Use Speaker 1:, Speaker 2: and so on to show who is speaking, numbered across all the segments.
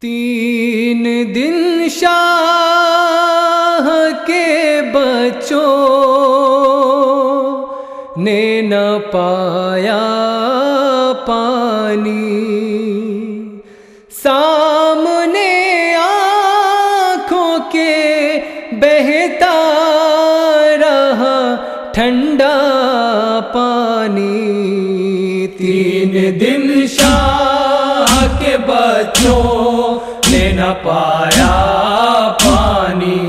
Speaker 1: 3 دن شاہ کے بچوں نے نہ پایا پانی، سامنے آنکھوں کے بہتا رہا ٹھنڈا پانی۔
Speaker 2: 3 دن شاہ کے بچوں نے نہ پایا پانی،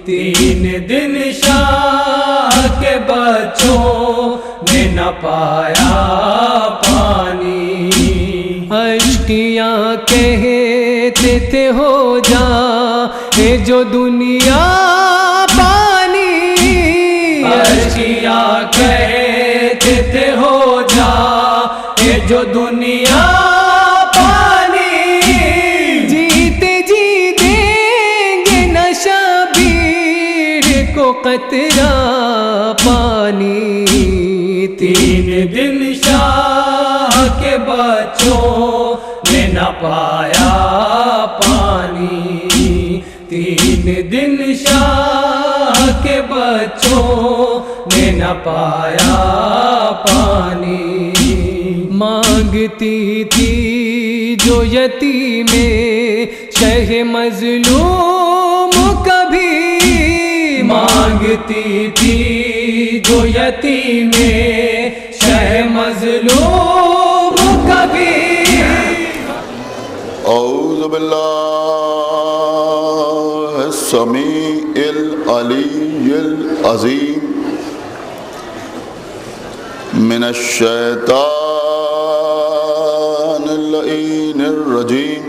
Speaker 2: 3 دن شاہ کے بچوں نے نہ پایا پانی۔
Speaker 1: اشکیاں کہتے تھے ہو جا اے جو دنیا پانی،
Speaker 2: اشکیاں کہتے تھے ہو جا اے جو دنیا پانی،
Speaker 1: جیتے جی دیں گے نہ شبیر کو قطرہ پانی۔
Speaker 2: 3 دن شاہ کے بچوں نے نہ پایا پانی، 3 دن شاہ کے بچوں نے نہ پایا پانی۔
Speaker 1: مانگتی تھی جو یتیمیں شہ مظلوم کبھی،
Speaker 2: مانگتی تھی جو یتیمیں شہ مظلوم کبھی۔
Speaker 3: اعوذ باللہ السمیع العلی العظیم من الشیطان اللعین الرجیم،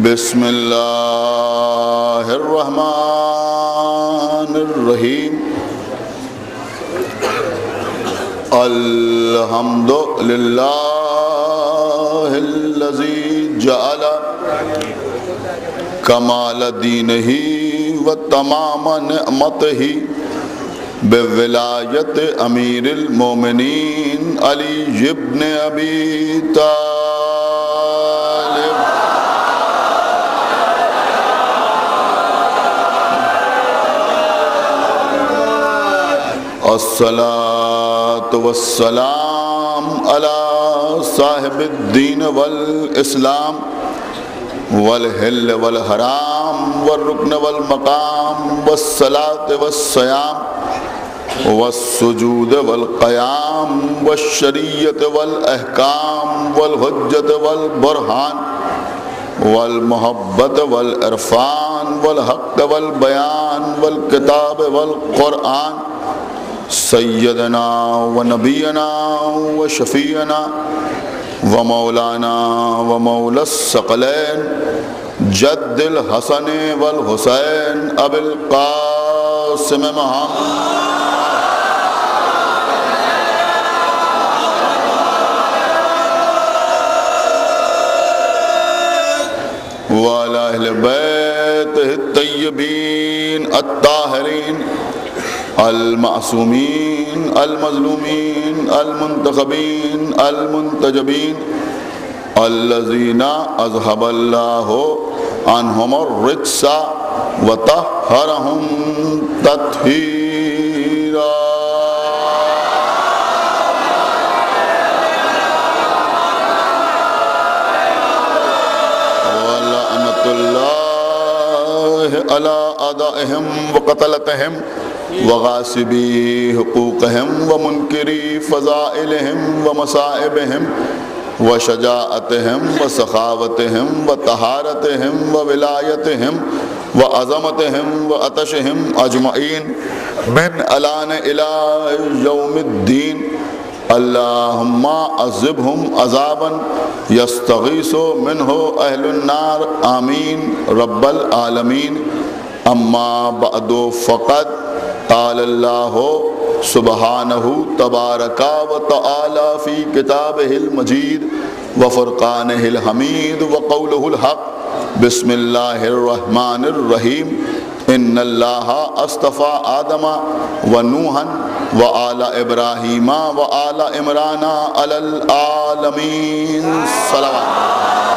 Speaker 3: بسم اللہ الرحمن الرحیم، الحمد للہ الذی جعل کمال دینہ و تمام نعمتہ بولایت امیر المومنین علی ابن ابی طالب۔ الصلاۃ والسلام علی صاحب الدین والاسلام والحل والحرام والرکن والمقام والصلاۃ والصیام والسجود والقیام والشریعت والاحکام والحجت والبرہان والمحبت والعرفان والحق والبیان والکتاب والقرآن، سیدنا و نبینا و شفیعنا و مولانا و مولا الثقلین جد الحسن والحسین ابی القاسم محمد وعلی اہل بیتہ الطیبین الطاہرین المعصومین المظلومین المنتخبین المنتجبین الذین اذہب اللہ عنہم الرجس وطہرہم تطہیرا۔ ولعنۃ اللہ علی اعدائہم وقتلتہم وغاصبی حقوقہم ومنکری فضائلہم ومصائبہم وشجاعتہم وسخاوتہم وطہارتہم وولایتہم وعظمتہم وعطشہم اجمعین من الان الی یوم الدین۔ اللہم عذبہم عذابا یستغیث منہ اہل النار، آمین رب العالمین۔ اما بعد فقد قال اللہ سبحانہ تبارک و تعالی فی کتابہ المجید وفرقانہ الحمید وقولہ الحق، بسم اللہ الرحمن الرحیم۔ ان اللہ اصطفى آدم ونوحا وآل ابراہیم وآل عمران علی العالمین۔ صلوات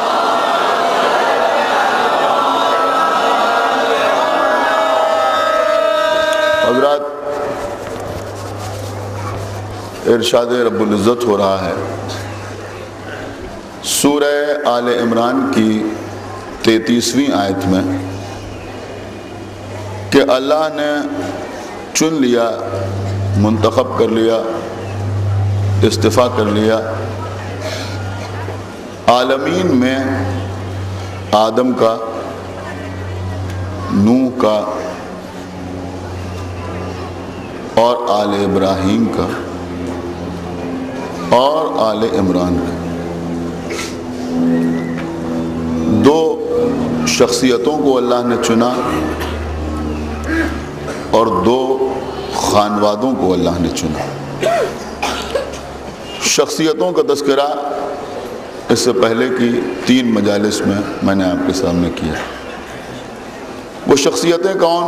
Speaker 3: ارشاد رب العزت ہو رہا ہے سورہ آل عمران کی 33ویں آیت میں کہ اللہ نے چن لیا، منتخب کر لیا، استفا کر لیا عالمین میں آدم کا، نوح کا اور آل ابراہیم کا اور آل عمران کا۔ دو شخصیتوں کو اللہ نے چنا اور دو خانوادوں کو اللہ نے چنا۔ شخصیتوں کا تذکرہ اس سے پہلے کی 3 مجالس میں نے آپ کے سامنے کیا۔ وہ شخصیتیں کون؟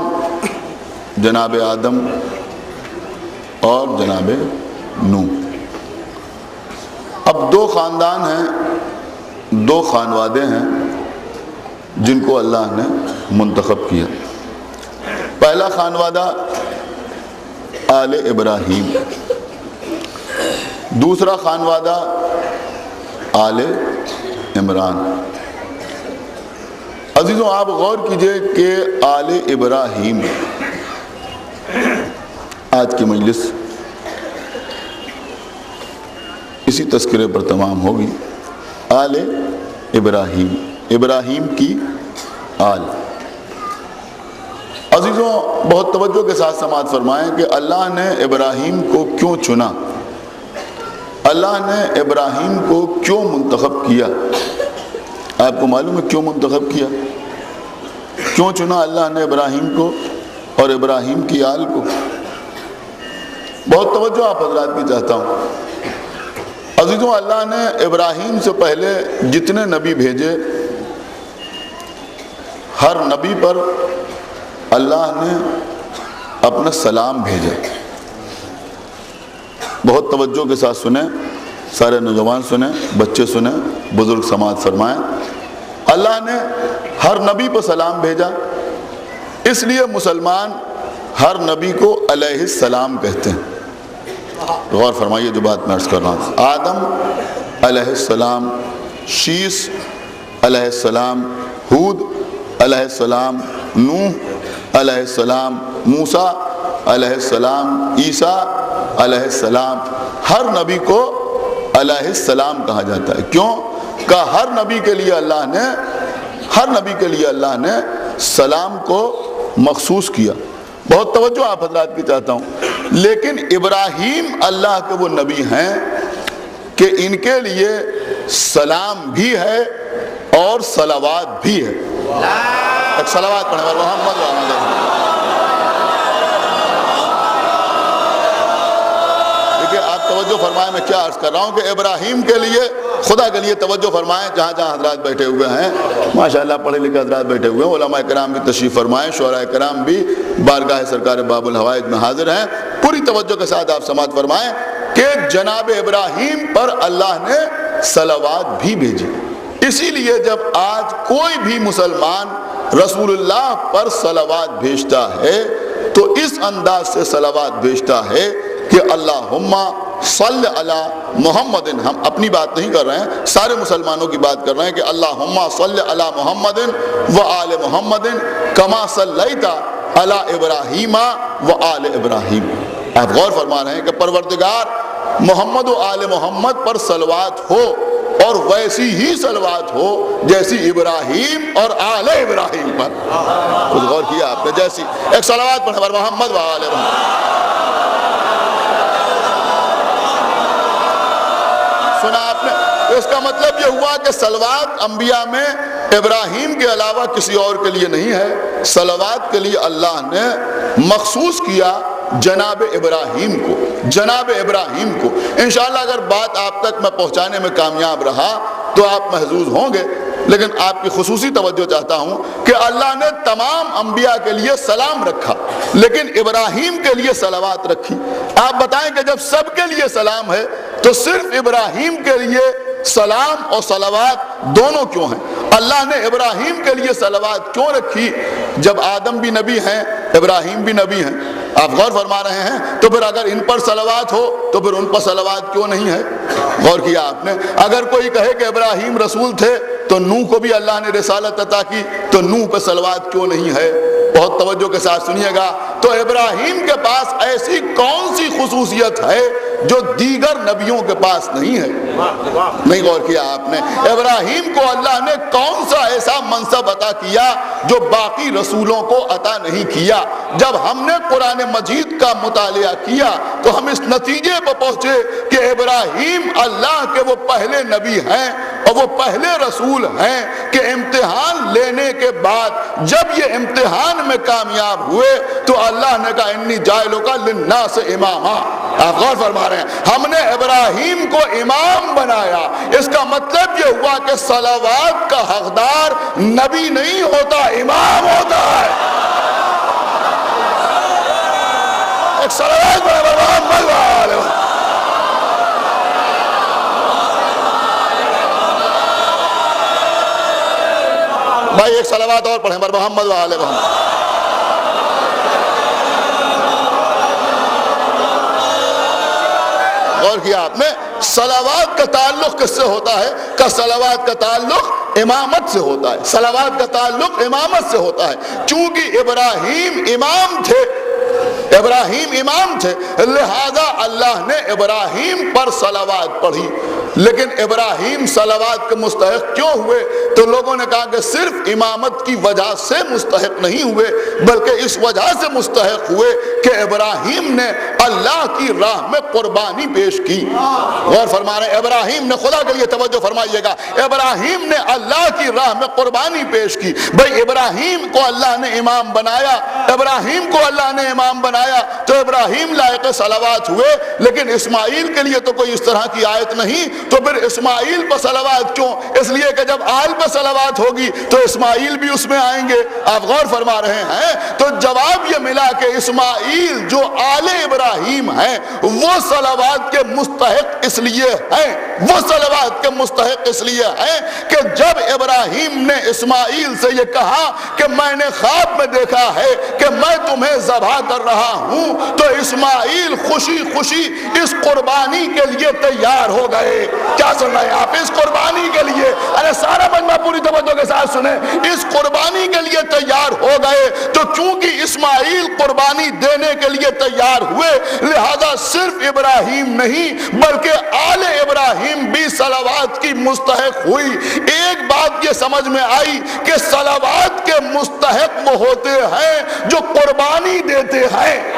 Speaker 3: جناب آدم اور جناب نوح۔ اب 2 خاندان ہیں، 2 خانوادے ہیں جن کو اللہ نے منتخب کیا۔ پہلا خانوادہ آل ابراہیم، دوسرا خانوادہ آل عمران۔ عزیزوں آپ غور کیجئے کہ آل ابراہیم، آج کی مجلس اسی تذکرے پر تمام ہوگی۔ آل ابراہیم، ابراہیم کی آل۔ عزیزوں بہت توجہ کے ساتھ سماعت فرمائیں کہ اللہ نے ابراہیم کو کیوں چنا، اللہ نے ابراہیم کو کیوں منتخب کیا؟ آپ کو معلوم ہے کیوں منتخب کیا؟ کیوں چنا اللہ نے ابراہیم کو اور ابراہیم کی آل کو؟ بہت توجہ آپ حضرات کی چاہتا ہوں۔ عزیزوں اللہ نے ابراہیم سے پہلے جتنے نبی بھیجے، ہر نبی پر اللہ نے اپنا سلام بھیجا۔ بہت توجہ کے ساتھ سنیں، سارے نوجوان سنیں، بچے سنیں، بزرگ سماعت فرمائیں۔ اللہ نے ہر نبی پر سلام بھیجا، اس لیے مسلمان ہر نبی کو علیہ السلام کہتے ہیں۔ غور فرمائیے جو بات میں عرض کر رہا ہوں۔ آدم علیہ السلام، شیس علیہ السلام، ہود علیہ السلام، نوح علیہ السلام، موسیٰ علیہ السلام، عیسیٰ علیہ السلام، ہر نبی کو علیہ السلام کہا جاتا ہے۔ کیوں کہ ہر نبی کے لیے اللہ نے سلام کو مخصوص کیا۔ بہت توجہ آپ حضرات کی چاہتا ہوں۔ لیکن ابراہیم اللہ کے وہ نبی ہیں کہ ان کے لیے سلام بھی ہے اور صلوات بھی ہے۔ ایک صلوات پڑھیں محمد دیکھیں آپ توجہ فرمائیں، میں کیا عرض کر رہا ہوں کہ ابراہیم کے لیے، خدا کے لیے توجہ فرمائیں جہاں جہاں حضرات بیٹھے ہوئے ہیں، ماشاءاللہ پڑھے لکھے حضرات بیٹھے ہوئے ہیں، علماء کرام بھی تشریف فرمائیں، شعراء کرام بھی بارگاہ سرکار باب الحوائج میں حاضر ہیں۔ پوری توجہ کے ساتھ آپ سماعت فرمائیں کہ جناب ابراہیم پر اللہ نے صلوات بھی بھیجی۔ اسی لیے جب آج کوئی بھی مسلمان رسول اللہ پر صلوات بھیجتا ہے تو اس انداز سے صلوات بھیجتا ہے کہ اللہم صلی علی محمد، ہم اپنی بات نہیں کر رہے ہیں، سارے مسلمانوں کی بات کر رہے ہیں کہ اللہم صلی علی محمد و آل محمد کما صلیت علی ابراہیم و آل ابراہیم۔ آپ غور فرما رہے ہیں کہ پروردگار محمد و آل محمد پر صلوات ہو اور ویسی ہی صلوات ہو جیسی ابراہیم اور آل ابراہیم پر۔ کچھ غور کیا آپ نے؟ جیسی ایک صلوات پڑھیں پر محمد و آل محمد۔ سنا آپ نے؟ اس کا مطلب یہ ہوا کہ صلوات انبیاء میں ابراہیم کے علاوہ کسی اور کے لیے نہیں ہے، صلوات کے لیے اللہ نے مخصوص کیا جناب ابراہیم کو، جناب ابراہیم کو۔ انشاءاللہ اگر بات آپ تک میں پہنچانے میں کامیاب رہا تو آپ محظوظ ہوں گے، لیکن آپ کی خصوصی توجہ چاہتا ہوں کہ اللہ نے تمام انبیاء کے لیے سلام رکھا لیکن ابراہیم کے لیے صلوات رکھی۔ آپ بتائیں کہ جب سب کے لیے سلام ہے تو صرف ابراہیم کے لیے سلام اور صلوات دونوں کیوں ہیں؟ اللہ نے ابراہیم کے لیے صلوات کیوں رکھی؟ جب آدم بھی نبی ہیں، ابراہیم بھی نبی ہیں، آپ غور فرما رہے ہیں؟ تو پھر اگر ان پر صلوات ہو تو پھر ان پر صلوات کیوں نہیں ہے؟ غور کیا آپ نے؟ اگر کوئی کہے کہ ابراہیم رسول تھے تو نوح کو بھی اللہ نے رسالت عطا کی، تو نوح پہ صلوات کیوں نہیں ہے؟ بہت توجہ کے ساتھ سنیے گا۔ تو ابراہیم کے پاس ایسی کون سی خصوصیت ہے جو دیگر نبیوں کے پاس نہیں ہے؟ نہیں غور کیا آپ نے؟ ابراہیم کو اللہ نے کون سا ایسا منصب عطا کیا جو باقی رسولوں کو عطا نہیں کیا؟ جب ہم نے قرآن مجید کا مطالعہ کیا تو ہم اس نتیجے پر پہنچے کہ ابراہیم اللہ کے وہ پہلے نبی ہیں اور وہ پہلے رسول ہیں کہ امتحان لینے کے بعد جب یہ امتحان میں کامیاب ہوئے تو اللہ نے کہا انی جاعلک للناس اماما۔ آپ غور فرما رہے ہیں؟ ہم نے ابراہیم کو امام بنایا، اس کا مطلب یہ ہوا کہ صلوات کا حقدار نبی نہیں ہوتا، امام ہوتا ہے۔ ایک صلوات بڑا محمد والے بھائی، ایک صلوات اور پڑھیں محمد والے محمد۔ غور کیا آپ نے؟ صلوات کا تعلق کس سے ہوتا ہے؟ کہ صلوات کا تعلق امامت سے ہوتا ہے، صلوات کا تعلق امامت سے ہوتا ہے۔ چونکہ ابراہیم امام تھے، لہذا اللہ نے ابراہیم پر صلوات پڑھی۔ لیکن ابراہیم صلوات کے مستحق کیوں ہوئے؟ تو لوگوں نے کہا کہ صرف امامت کی وجہ سے مستحق نہیں ہوئے، بلکہ اس وجہ سے مستحق ہوئے کہ ابراہیم نے اللہ کی راہ میں قربانی پیش کی۔ غور فرما رہے ہیں؟ ابراہیم نے، خدا کے لیے توجہ فرمائیے گا، ابراہیم نے اللہ کی راہ میں قربانی پیش کی۔ بھئی ابراہیم کو اللہ نے امام بنایا، ابراہیم کو اللہ نے امام بنایا تو ابراہیم لائق صلوات ہوئے، لیکن اسماعیل کے لیے تو کوئی اس طرح کی آیت نہیں، تو پھر اسماعیل پر صلوات کیوں؟ اس لیے کہ جب آل پر صلوات ہوگی تو اسماعیل بھی اس میں آئیں گے۔ آپ غور فرما رہے ہیں؟ تو جواب یہ ملا کہ اسماعیل جو آل ابراہیم ہیں وہ صلوات کے مستحق اس لیے ہیں، وہ صلوات کے مستحق اس لیے ہیں کہ جب ابراہیم نے اسماعیل سے یہ کہا کہ میں نے خواب میں دیکھا ہے کہ میں تمہیں ذبح کر رہا ہوں، تو اسماعیل خوشی خوشی اس قربانی کے لیے تیار ہو گئے۔ کیا سن رہے ہیں آپ؟ اس قربانی کے لیے، ارے سارا مجمع پوری توجہ کے ساتھ سنیں، اس قربانی کے لیے تیار ہو گئے۔ تو چونکہ اسماعیل قربانی دینے کے لیے تیار ہوئے، لہذا صرف ابراہیم نہیں بلکہ آل ابراہیم بھی صلوات کی مستحق ہوئی۔ ایک بات یہ سمجھ میں آئی کہ صلوات کے مستحق وہ ہوتے ہیں جو قربانی دیتے ہیں۔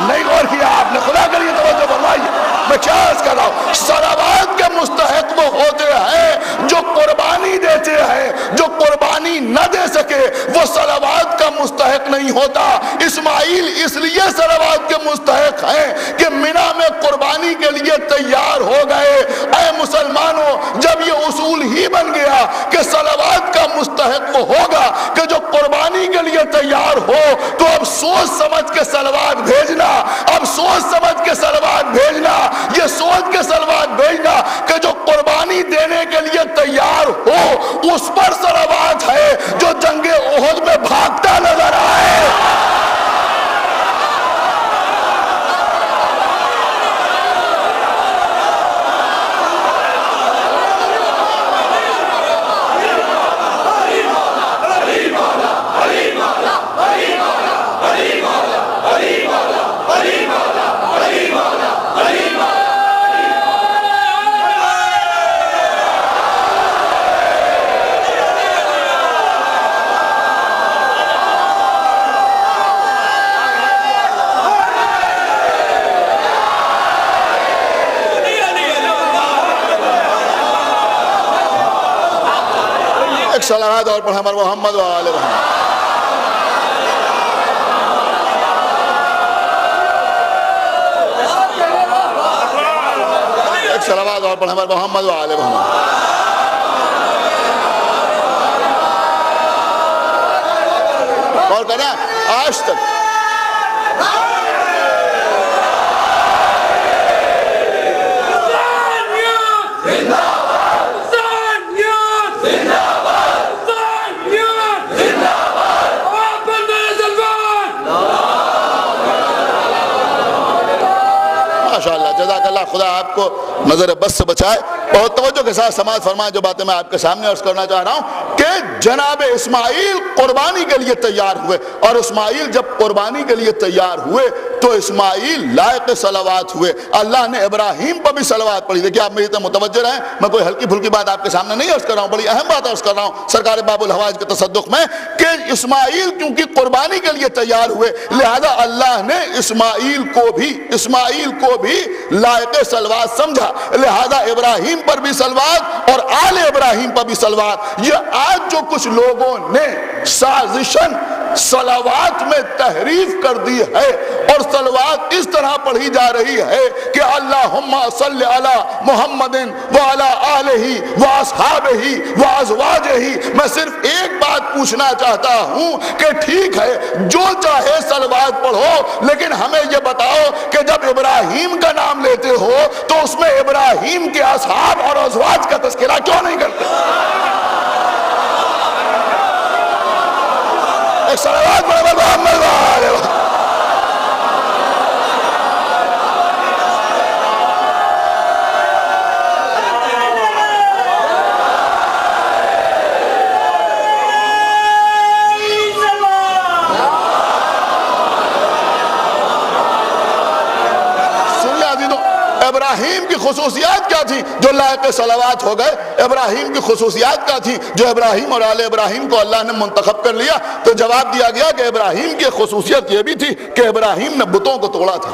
Speaker 3: نہیں غور کیا آپ نے؟ خدا کے لیے توجہ فرمائیے، میں کیا عرض کر رہا ہوں؟ صلوات کے مستحق وہ ہوتے ہیں جو قربانی دیتے ہیں، جو قربانی نہ دے سکے وہ صلوات کا مستحق نہیں ہوتا۔ اسماعیل اس لیے صلوات کے مستحق ہیں کہ مینا میں قربانی کے لیے تیار ہو گئے۔ اے مسلمانوں، جب یہ اصول ہی بن گیا کہ صلوات کا مستحق وہ ہوگا کہ جو قربانی کے لیے تیار ہو، تو اب سوچ سمجھ کے صلوات بھیجنا، اب سوچ سمجھ کے صلوات بھیجنا، یہ سوچ کے صلوات بھیجنا کہ جو قربانی دینے کے لیے تیار ہو اس پر صلوات ہے جو جنگ احد میں بھاگتا نظر آئے۔ صلوات اور پڑھیں محمد وآل محمد۔ ایک صلوات اور پڑھیں محمد وآل محمد۔ اور کہنا آج تک آپ کو نظر بس سے بچائے. اور توجہ کے ساتھ سماعت فرمائیں جو باتیں میں آپ کے سامنے عرض کرنا چاہ رہا ہوں کہ جناب اسماعیل قربانی کے لیے تیار ہوئے, اور اسماعیل جب قربانی کے لیے تیار ہوئے تو اسماعیل لائق صلوات ہوئے. اللہ نے ابراہیم پر بھی صلوات پڑھی. دیکھیے آپ میری طرح متوجہ رہیں, میں کوئی ہلکی پھلکی بات آپ کے سامنے نہیں عرض کر رہا ہوں, بڑی اہم بات عرض کر رہا ہوں سرکار باب الحوائج کے تصدق میں کہ اسماعیل کیونکہ قربانی کے لیے تیار ہوئے لہذا اللہ نے اسماعیل کو بھی لائق صلوات سمجھا. لہذا ابراہیم پر بھی صلوات اور آل ابراہیم پر بھی صلوات. یہ آج جو کچھ لوگوں نے سازشن صلوات میں تحریف کر دی ہے اور صلوات اس طرح پڑھی جا رہی ہے کہ اللہم صلی علی محمد وعلی آلہ واصحابہ وازواجہ. میں صرف ایک بات پوچھنا چاہتا ہوں کہ ٹھیک ہے جو چاہے صلوات پڑھو, لیکن ہمیں یہ بتاؤ کہ جب ابراہیم کا نام لیتے ہو تو اس میں ابراہیم کے اصحاب اور ازواج کا تذکرہ کیوں نہیں کرتے؟ ایک صلوات پڑھو محمد وعلی آلہ. ابراہیم کی خصوصیات کیا تھی جو لائق صلوات ہو گئے؟ ابراہیم کی خصوصیات کیا تھی جو ابراہیم اور آل ابراہیم کو اللہ نے منتخب کر لیا؟ تو جواب دیا گیا کہ ابراہیم کی خصوصیت یہ بھی تھی کہ ابراہیم نے بتوں کو توڑا تھا.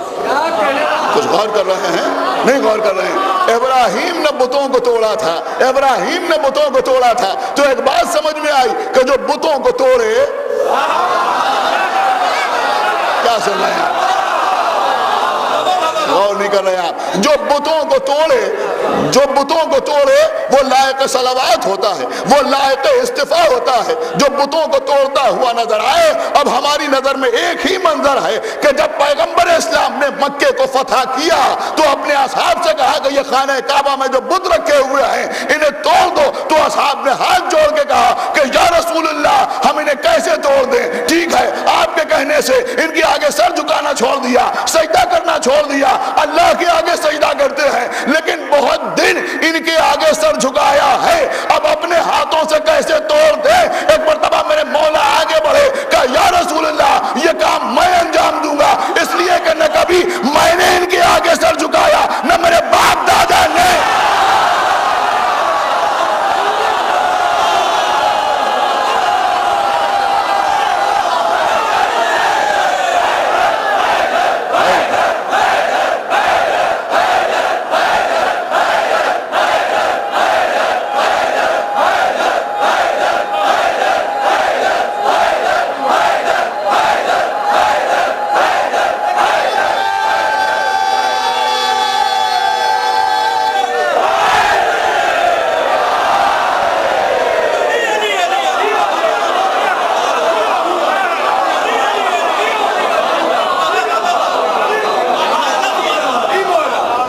Speaker 3: کچھ غور کر رہے ہیں؟ نہیں غور کر رہے ہیں. ابراہیم نے بتوں کو توڑا تھا, ابراہیم نے بتوں کو توڑا تھا. تو ایک بات سمجھ میں آئی کہ جو بتوں کو توڑے, کیا سن رہے ہیں؟ غور نہیں کر رہے آپ. جو بتوں کو توڑے وہ لائق صلوات ہوتا ہے, وہ لائق استفاء ہوتا ہے. جو بتوں کو توڑتا ہوا نظر آئے. اب ہماری نظر میں ایک ہی منظر ہے کہ جب پیغمبر اسلام نے مکے کو فتح کیا تو اپنے اصحاب سے کہا کہ یہ خانہ کعبہ میں جو بت رکھے ہوئے ہیں انہیں توڑ دو. تو اصحاب نے ہاتھ جوڑ کے کہا کہ یا رسول اللہ ہم انہیں کیسے توڑ دیں؟ ٹھیک ہے, آپ کے کہنے سے ان کے آگے سر جھکانا چھوڑ دیا, سجدہ کرنا چھوڑ دیا, اللہ کے آگے سجدہ کرتے ہیں, لیکن بہت دن ان کے آگے سر جھکایا ہے. اب اپنے ہاتھوں سے کیسے توڑ دے؟ ایک مرتبہ میرے مولا آگے بڑھے کہ یا رسول اللہ یہ کام میں انجام دوں گا, اس لیے کہ نہ کبھی میں نے ان کے آگے سر جھکایا نہ میرے باپ دادا نے.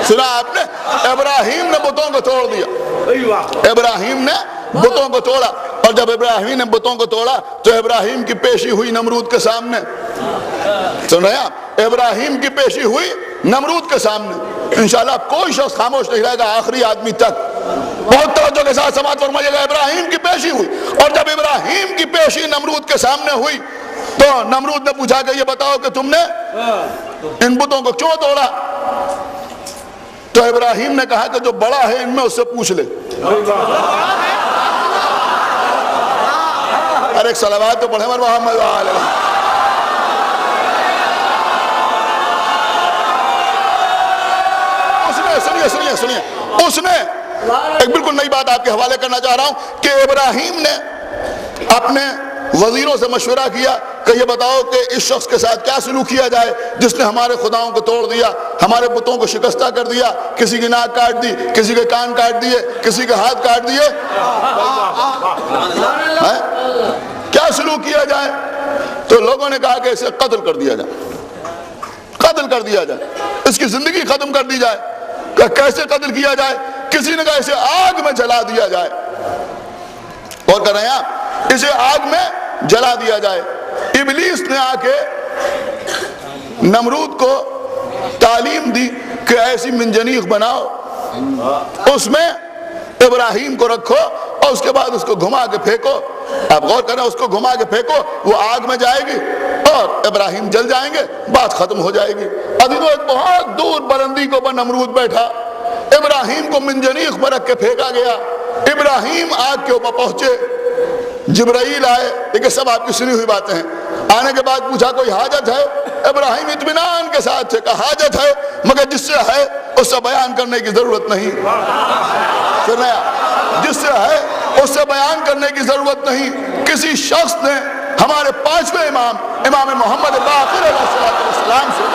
Speaker 3: سنا آپ نے؟ ابراہیم نے بتوں کو توڑ دیا. ابراہیم نے بتوں کو توڑا, اور جب ابراہیم نے بتوں کو توڑا تو ابراہیم کی پیشی ہوئی نمرود کے سامنے. سن رہے ہیں آپ؟ ابراہیم کی پیشی ہوئی نمرود کے سامنے. انشاءاللہ کوئی شخص خاموش نہیں رہے گا آخری آدمی تک. بہت توجہ کے ساتھ سماعت فرمائیے گا. ابراہیم کی پیشی ہوئی, اور جب ابراہیم کی پیشی نمرود کے سامنے ہوئی تو نمرود نے پوچھا کہ یہ بتاؤ کہ تم نے ان بتوں کو کیوں توڑا؟ تو ابراہیم نے کہا کہ جو بڑا ہے ان میں اس سے پوچھ لے. ارے ایک صلوات تو پڑھے محمد وعلی آلہ. سنیے اس نے ایک بالکل نئی بات آپ کے حوالے کرنا چاہ رہا ہوں کہ ابراہیم نے اپنے وزیروں سے مشورہ کیا کہ یہ بتاؤ کہ اس شخص کے ساتھ کیا سلوک کیا جائے جس نے ہمارے خداؤں کو توڑ دیا, ہمارے بتوں کو شکستہ کر دیا, کسی کی ناک کاٹ دی, کسی کے کان کاٹ دیے, کسی کے ہاتھ کاٹ دیے. کیا سلوک کیا جائے؟ تو لوگوں نے کہا کہ اسے قتل کر دیا جائے, قتل کر دیا جائے, اس کی زندگی ختم کر دی جائے. کہ کیسے قتل کیا جائے؟ کسی نے کہا اسے آگ میں جلا دیا جائے. اور کر رہے ہیں آپ, اسے آگ میں جلا دیا جائے. ابلیس نے آ کے نمرود کو تعلیم دی کہ ایسی منجنیق بناؤ اس میں ابراہیم کو رکھو اور اس کے بعد اس کو گھما کے پھینکو. آپ غور کریں, اس کو گھما کے پھینکو, وہ آگ میں جائے گی اور ابراہیم جل جائیں گے, بات ختم ہو جائے گی. ابھی تو ایک بہت دور بلندی کے اوپر نمرود بیٹھا, ابراہیم کو منجنیق میں رکھ کے پھینکا گیا. ابراہیم آگ کے اوپر پہنچے, جبرائیل آئے. یہ سب آپ کی سنی ہوئی باتیں ہیں. آنے کے بعد پوچھا کوئی حاجت ہے؟ ابراہیم اطمینان کے ساتھ سے کہا حاجت ہے, مگر جس سے ہے اس سے بیان کرنے کی ضرورت نہیں. جس سے ہے اس سے بیان کرنے کی ضرورت نہیں. کسی شخص نے ہمارے پانچویں امام محمد باقر علیہ السلام سے,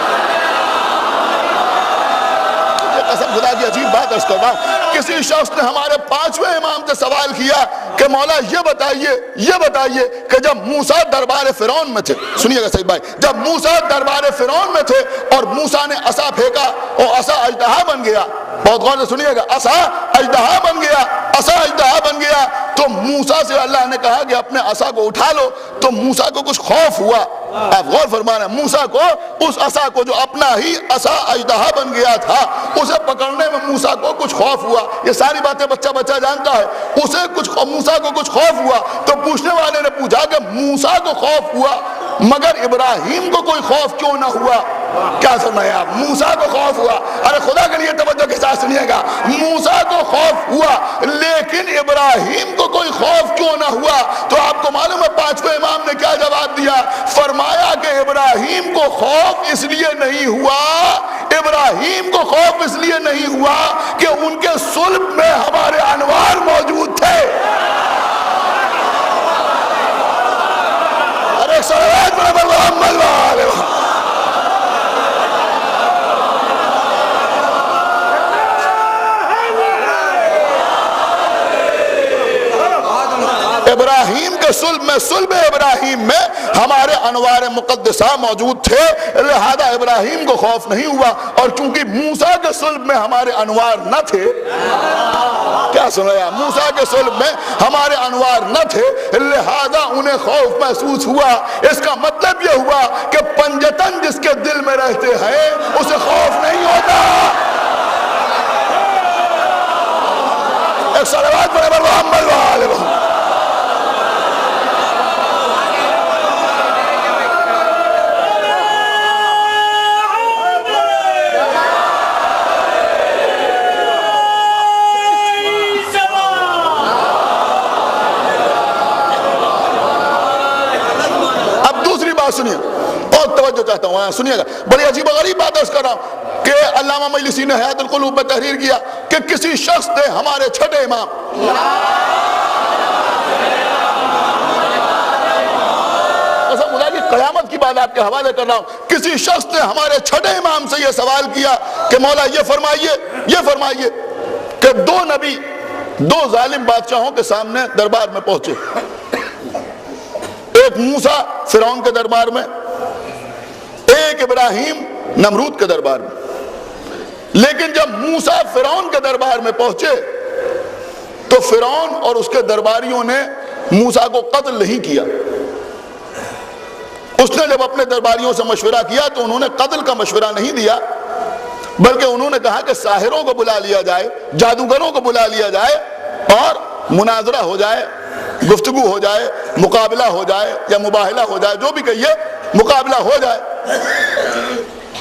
Speaker 3: قسم خدا کی عجیب بات عرض کر رہا ہوں, کسی شخص نے ہمارے پانچویں امام سے سوال کیا کہ مولا یہ بتائیے کہ جب موسیٰ دربار فرعون میں تھے, سنیے گا سید بھائی, جب موسیٰ دربار فرعون میں تھے اور موسیٰ نے عصا پھینکا اور عصا اژدہا بن گیا, بہت غور سے سنیے گا, عصا اژدہا بن گیا, تو موسیٰ سے اللہ نے کہا کہ اپنے عصا کو اٹھا لو. تو موسیٰ کو کچھ خوف ہوا. آپ غور فرما رہے ہیں, موسیٰ کو اس عصا کو جو اپنا ہی عصا اژدہا بن گیا تھا اسے پکڑنے میں موسیٰ کو کچھ خوف ہوا. یہ ساری باتیں بچہ جانتا ہے. موسیٰ کو کچھ خوف ہوا. تو پوچھنے والے نے پوچھا کہ موسیٰ کو خوف ہوا مگر ابراہیم کو کوئی خوف کیوں نہ ہوا؟ کیا سن رہے ہیں آپ؟ موسیٰ کو خوف ہوا. ارے خدا کے لیے توجہ کے ساتھ سنیے گا, موسیٰ کو خوف ہوا لیکن ابراہیم کو کوئی خوف کیوں نہ ہوا؟ تو آپ کو معلوم ہے پانچویں امام نے کیا جواب دیا؟ فرمایا کہ ابراہیم کو خوف اس لیے نہیں ہوا, ابراہیم کو خوف اس لیے نہیں ہوا کہ ان کے صلب میں ہمارے انوار موجود تھے. ارے صلوات پر محمد وآلہ محمد. ابراہیم کے صلب ابراہیم میں ہمارے انوار مقدسہ موجود تھے, لہذا ابراہیم کو خوف نہیں ہوا. اور چونکہ موسیٰ کے صلب میں ہمارے انوار نہ تھے, کیا سن رہے ہیں, موسیٰ کے صلب میں ہمارے انوار نہ تھے, لہذا انہیں خوف محسوس ہوا. اس کا مطلب یہ ہوا کہ پنجتن جس کے دل میں رہتے ہیں اسے خوف نہیں ہوتا. ایک صلوات پر محمد وآلہ محمد. سنیے, بہت توجہ چاہتا ہوں, سنیے گا, بڑی عجیب و غریب بات عرض کر رہا ہوں کہ علامہ مجلسی نے حیات القلوب میں تحریر کیا کہ کسی شخص نے ہمارے چھٹے امام, قسم خدا کی قیامت کی بات آپ کے حوالے کر رہا ہوں, کسی شخص نے ہمارے چھٹے امام سے یہ سوال کیا کہ مولا یہ فرمائیے کہ دو نبی دو ظالم بادشاہوں کے سامنے دربار میں پہنچے, ایک موسیٰ فرعون کے دربار میں, ایک ابراہیم نمرود کے دربار میں. لیکن جب موسیٰ فرعون کے دربار میں پہنچے تو فرعون اور اس کے درباریوں نے موسیٰ کو قتل نہیں کیا. اس نے جب اپنے درباریوں سے مشورہ کیا تو انہوں نے قتل کا مشورہ نہیں دیا, بلکہ انہوں نے کہا کہ ساحروں کو بلا لیا جائے, جادوگروں کو بلا لیا جائے اور مناظرہ ہو جائے, گفتگو ہو جائے, مقابلہ ہو جائے یا مباہلہ ہو جائے, جو بھی کہیے, مقابلہ ہو جائے.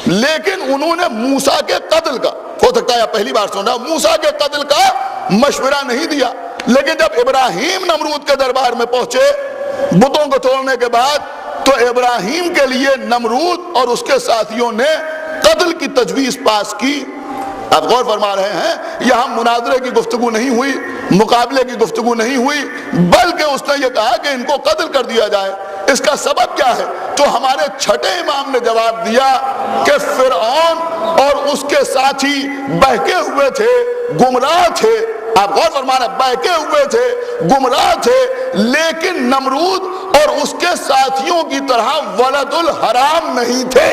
Speaker 3: لیکن انہوں نے موسیٰ کے قتل کا, ہو سکتا ہے آپ پہلی بار سن رہا, موسیٰ کے قتل کا مشورہ نہیں دیا. لیکن جب ابراہیم نمرود کے دربار میں پہنچے بتوں کو توڑنے کے بعد, تو ابراہیم کے لیے نمرود اور اس کے ساتھیوں نے قتل کی تجویز پاس کی. آپ غور فرما رہے ہیں, یہاں مناظرے کی گفتگو نہیں ہوئی, مقابلے کی گفتگو نہیں ہوئی, بلکہ اس نے یہ کہا کہ ان کو قتل کر دیا جائے. اس کا سبب کیا ہے؟ تو ہمارے چھٹے امام نے جواب دیا کہ فرعون اور اس کے ساتھی بہکے ہوئے تھے, گمراہ تھے. آپ غور فرما رہے ہیں, بہکے ہوئے تھے, گمراہ تھے, لیکن نمرود اور اس کے ساتھیوں کی طرح ولد الحرام نہیں تھے.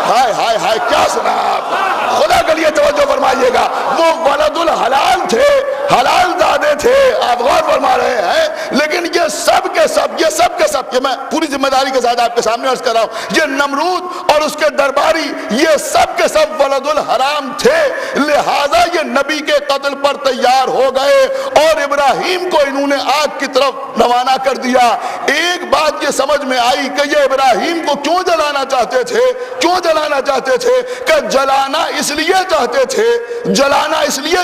Speaker 3: ہائے ہائے ہائے, کیا سنا آپ؟ خدا کے لیے توجہ فرمائیے گا, وہ ولد الحلال تھے, حلال زادے تھے، آپ غور فرما رہے ہیں، لیکن یہ سب کے سب یہ میں پوری ذمہ داری کے ساتھ آپ کے سامنے عرض کر رہا ہوں، یہ نمرود اور اس کے درباری یہ سب کے سب ولد الحرام تھے، لہذا یہ نبی کے قتل پر تیار ہو گئے اور ابراہیم کو انہوں نے آگ کی طرف روانہ کر دیا۔ ایک بات یہ سمجھ میں آئی کہ یہ ابراہیم کو کیوں جلانا چاہتے تھے، کہ جلانا اس لیے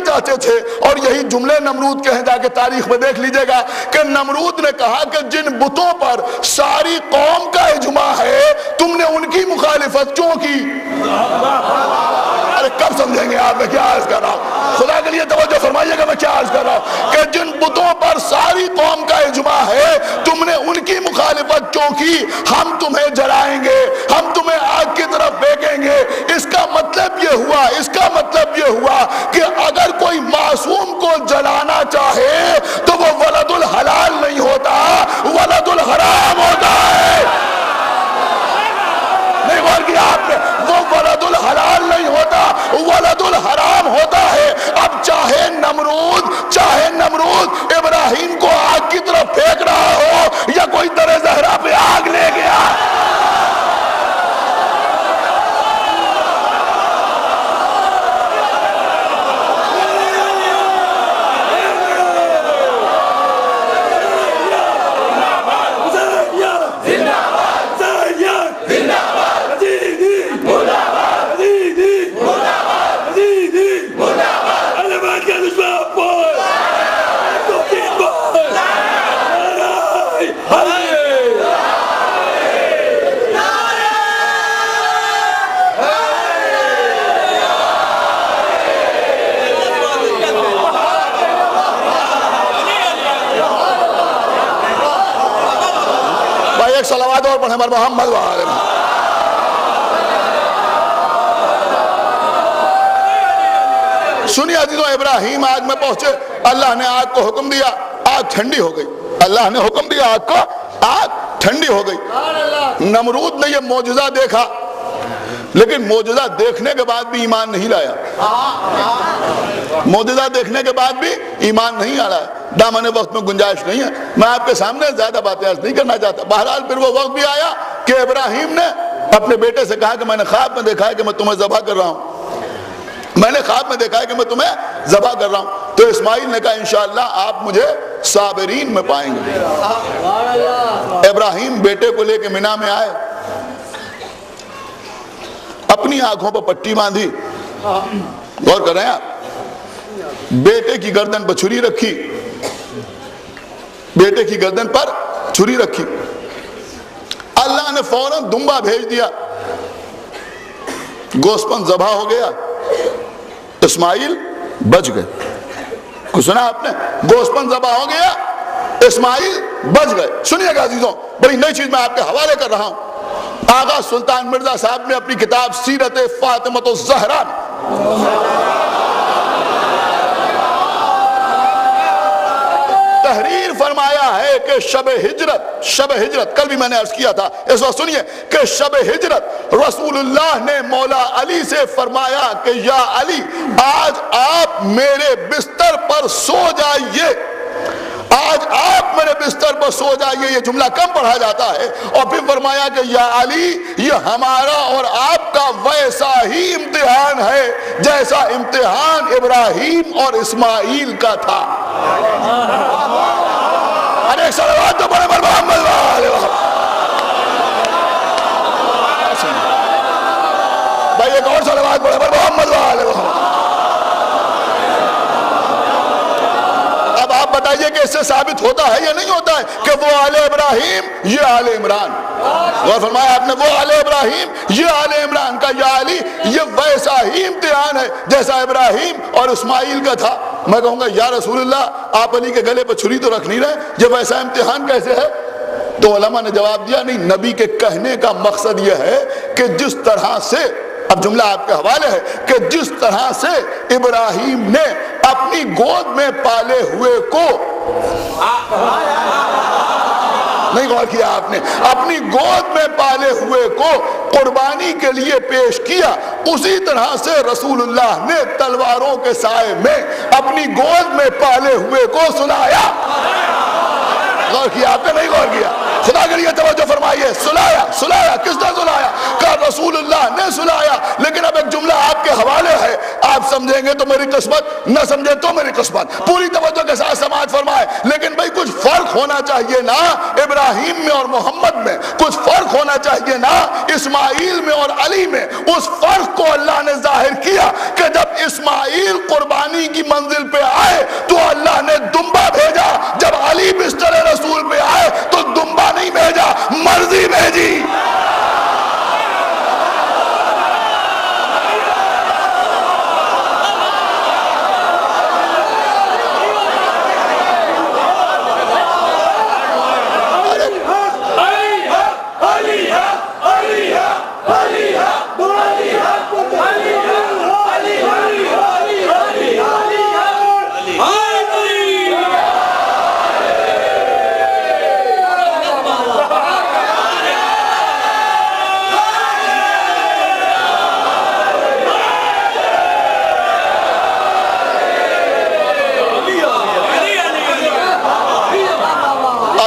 Speaker 3: چاہتے تھے، اور یہی جملے نمرود کے ہیں، جا کے تاریخ میں دیکھ لیجئے گا کہ نمرود نے کہا کہ جن بتوں پر ساری قوم کا اجماع ہے تم نے ان کی مخالفت کیوں کی؟ ارے کب سمجھیں گے آپ؟ میں کیا عرض کر رہا ہوں، خدا کے لیے توجہ فرمائیے گا میں کیا عرض کر رہا ہوں، کہ جن بتوں پر ساری قوم کا اجماع ہے تم نے ان کی مخالفت کیوں کی؟ ہم تمہیں جلائیں گے، ہم تمہیں آگ کی طرف پھینکیں گے۔ اس کا مطلب یہ ہوا کہ اگر کوئی معصوم کو جلانا چاہے تو وہ ولد الحلال نہیں ہوتا، ولد الحرام ہوتا ہے۔ نہیں غور کیا آپ نے؟ وہ ولد الحلال نہیں ہوتا، ولد الحرام ہوتا ہے۔ اب چاہے نمرود ابراہیم کو آگ کی طرف پھینک رہا ہو یا کوئی در زہرا پہ آگ لے گیا، ایک صلوات اور پڑھیں محمد وآلہ محمد۔ سنیے عزیزوں، ابراہیم آگ میں پہنچے، اللہ نے آگ کو حکم دیا، آگ ٹھنڈی ہو گئی۔ اللہ نے حکم دیا آگ کو، آگ ٹھنڈی ہو گئی۔ نمرود نے یہ معجزہ دیکھا، لیکن معجزہ دیکھنے کے بعد بھی ایمان نہیں لایا، معجزہ دیکھنے کے بعد بھی ایمان نہیں آ رہا ہے۔ دامن وقت میں گنجائش نہیں ہے، میں آپ کے سامنے زیادہ باتیں عرض نہیں کرنا چاہتا۔ بہرحال پھر وہ وقت بھی آیا کہ ابراہیم نے اپنے بیٹے سے کہا کہ میں نے خواب میں دیکھا ہے کہ میں تمہیں ذبح کر رہا ہوں، میں نے خواب میں دیکھا ہے کہ میں تمہیں ذبح کر رہا ہوں۔ تو اسماعیل نے کہا انشاءاللہ آپ مجھے صابرین میں پائیں گے۔ ابراہیم بیٹے کو لے کے مینا میں آئے، اپنی آنکھوں پر پٹی باندھی، غور کر رہے ہیں آپ، بیٹے کی گردن پر چھری رکھی، بیٹے کی گردن پر چھری رکھی۔ اللہ نے فوراً دمبا بھیج دیا، گوسپن ذبح ہو گیا، اسماعیل بچ گئے۔ کچھ سنا آپ نے؟ گوسپن ذبح ہو گیا، اسماعیل بچ گئے۔ سنیے گا عزیزوں، بڑی نئی چیز میں آپ کے حوالے کر رہا ہوں۔ آغا سلطان مرزا صاحب نے اپنی کتاب سیرت فاطمۃ الزہرا تحریر فرمایا ہے کہ شب ہجرت کل بھی میں نے عرض کیا تھا، اس وقت سنیے کہ شب ہجرت رسول اللہ نے مولا علی سے فرمایا کہ یا علی آج آپ میرے بستر پر سو جائیے، آج آپ میرے بستر پر سو جائیے۔ یہ جملہ کم پڑھا جاتا ہے، اور پھر فرمایا کہ یا علی یہ ہمارا اور آپ کا ویسا ہی امتحان ہے جیسا امتحان ابراہیم اور اسماعیل کا تھا۔ ارے صلوات تو پڑھے محمد وآلہ محمد۔ بھائی ایک اور صلوات پڑھے محمد وآلہ محمد۔ اب آپ بتائیے کہ اس سے ثابت ہوتا ہے یا نہیں ہوتا ہے کہ وہ آل ابراہیم یہ آل عمران، غور فرمایا آپ نے، وہ آل ابراہیم یہ آل عمران کا یا علی یہ ویسا ہی امتحان ہے جیسا ابراہیم اور اسماعیل کا تھا۔ میں کہوں گا یا رسول اللہ آپ علی کے گلے پہ چھری تو رکھ نہیں رہے، یہ ویسا امتحان کیسے ہے؟ تو علماء نے جواب دیا نہیں، نبی کے کہنے کا مقصد یہ ہے کہ جس طرح سے، اب جملہ آپ کے حوالے ہے، کہ جس طرح سے ابراہیم نے اپنی گود میں پالے ہوئے کو، نہیں غور کیا آپ نے؟ اپنی گود میں پالے ہوئے کو قربانی کے لیے پیش کیا، اسی طرح سے رسول اللہ نے تلواروں کے سائے میں اپنی گود میں پالے ہوئے کو سلایا۔ غور کیا آپ نے؟ نہیں غور کیا؟ خدا کے لیے توجہ فرمائیے، سلایا، سلایا کس نے سلایا؟ کہا رسول اللہ نے سلایا۔ لیکن اب ایک جملہ آپ کے حوالے ہے، آپ سمجھیں گے تو میری قسمت، نہ سمجھیں تو میری قسمت، پوری توجہ کے ساتھ سماعت فرمائے۔ لیکن بھائی کچھ فرق ہونا چاہیے نا ابراہیم میں اور محمد میں، کچھ فرق ہونا چاہیے نا اسماعیل میں اور علی میں۔ اس فرق کو اللہ نے ظاہر کیا کہ جب اسماعیل قربانی کی منزل پہ آئے تو اللہ نے دمبا بھیجا، جب علی بستر رسول پہ آئے تو دمبا نہیں بھیجا، مرضی بھیجی۔